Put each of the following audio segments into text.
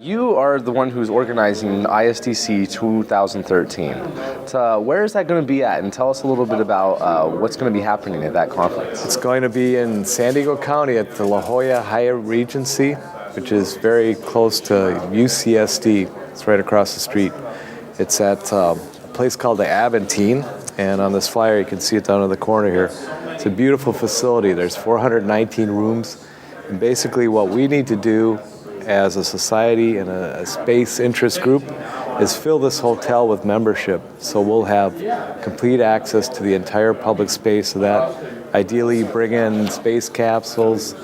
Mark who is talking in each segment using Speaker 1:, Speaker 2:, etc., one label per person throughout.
Speaker 1: You are the one who's organizing ISDC 2013. So where is that going to be at? And tell us a little bit about what's going to be happening at that conference.
Speaker 2: It's going to be in San Diego County at the La Jolla Hyatt Regency, which is very close to UCSD. It's right across the street. It's at a place called the Aventine, and on this flyer you can see it down in the corner here. It's a beautiful facility. There's 419 rooms, and basically what we need to do as a society and a space interest group is fill this hotel with membership. So we'll have complete access to the entire public space of that. Ideally bring in space capsules,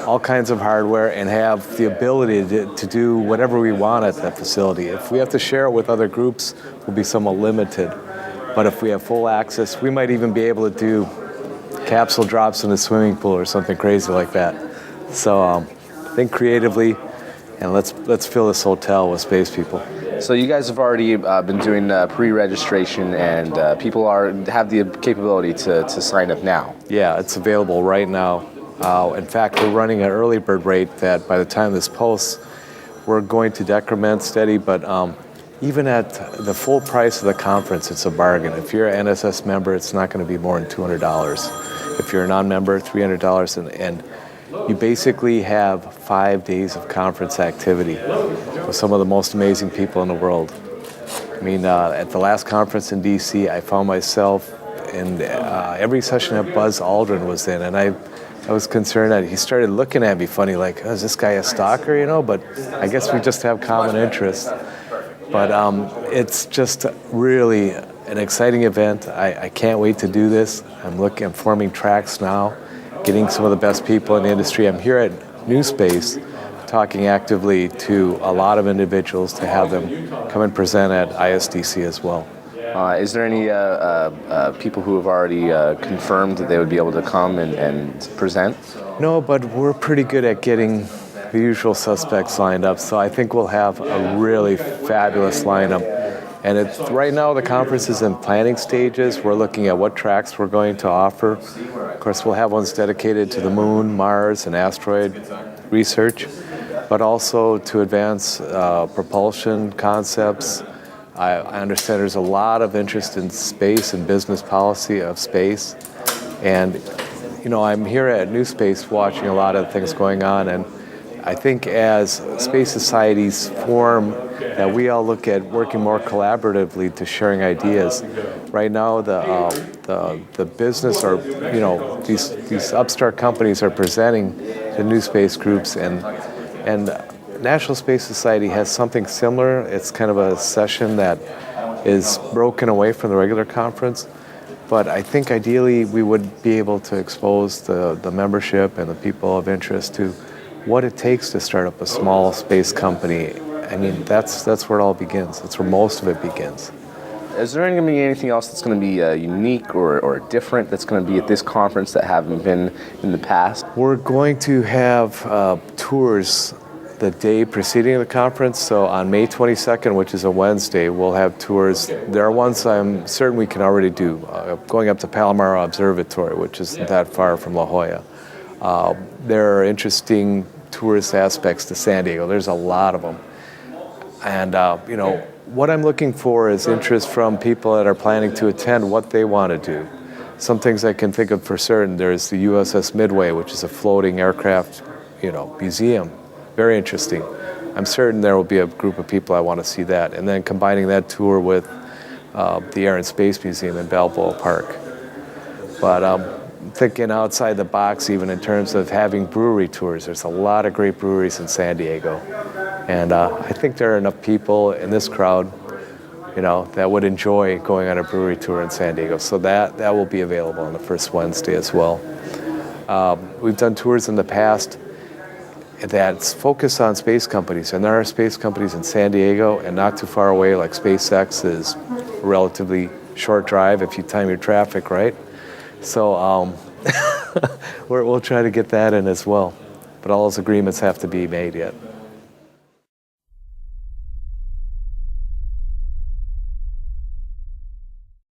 Speaker 2: all kinds of hardware, and have the ability to do whatever we want at that facility. If we have to share it with other groups, we'll be somewhat limited. But if we have full access, we might even be able to do capsule drops in a swimming pool or something crazy like that. So think creatively, and let's fill this hotel with space people.
Speaker 1: So you guys have already been doing pre-registration, and people have the capability to sign up now.
Speaker 2: Yeah, it's available right now. In fact, we're running an early bird rate that by the time this posts, we're going to decrement steady, but even at the full price of the conference, it's a bargain. If you're an NSS member, it's not going to be more than $200. If you're a non-member, $300, and you basically have 5 days of conference activity with some of the most amazing people in the world. I mean, at the last conference in DC, I found myself in every session that Buzz Aldrin was in, and I was concerned that he started looking at me funny, like, oh, is this guy a stalker, you know? But I guess we just have common interests. But it's just really an exciting event. I can't wait to do this. I'm forming tracks now, getting some of the best people in the industry. I'm here at NewSpace talking actively to a lot of individuals to have them come and present at ISDC as well.
Speaker 1: Is there any people who have already confirmed that they would be able to come and present?
Speaker 2: No, but we're pretty good at getting the usual suspects lined up, so I think we'll have a really fabulous lineup. And right now the conference is in planning stages. We're looking at what tracks we're going to offer. Of course, we'll have ones dedicated to the moon, Mars, and asteroid research, but also to advance propulsion concepts. I understand there's a lot of interest in space and business policy of space. And, you know, I'm here at NewSpace watching a lot of things going on, and I think as space societies form, that we all look at working more collaboratively to sharing ideas. Right now, the business, or you know, these upstart companies are presenting to new space groups, and National Space Society has something similar. It's kind of a session that is broken away from the regular conference, but I think ideally we would be able to expose the membership and the people of interest to what it takes to start up a small space company. I mean, that's where it all begins. That's where most of it begins.
Speaker 1: Is there going to be anything else that's going to be unique or different that's going to be at this conference that haven't been in the past?
Speaker 2: We're going to have tours the day preceding the conference. So on May 22nd, which is a Wednesday, we'll have tours. There are ones I'm certain we can already do. Going up to Palomar Observatory, which isn't that far from La Jolla. There are interesting tourist aspects to San Diego. There's a lot of them. And, you know, what I'm looking for is interest from people that are planning to attend, what they want to do. Some things I can think of for certain. There's the USS Midway, which is a floating aircraft, you know, museum. Very interesting. I'm certain there will be a group of people I want to see that. And then combining that tour with the Air and Space Museum in Balboa Park. But thinking outside the box, even in terms of having brewery tours. There's a lot of great breweries in San Diego. And I think there are enough people in this crowd, you know, that would enjoy going on a brewery tour in San Diego. So that will be available on the first Wednesday as well. We've done tours in the past that's focused on space companies. And there are space companies in San Diego and not too far away, like SpaceX is a relatively short drive if you time your traffic right. So we'll try to get that in as well. But all those agreements have to be made yet.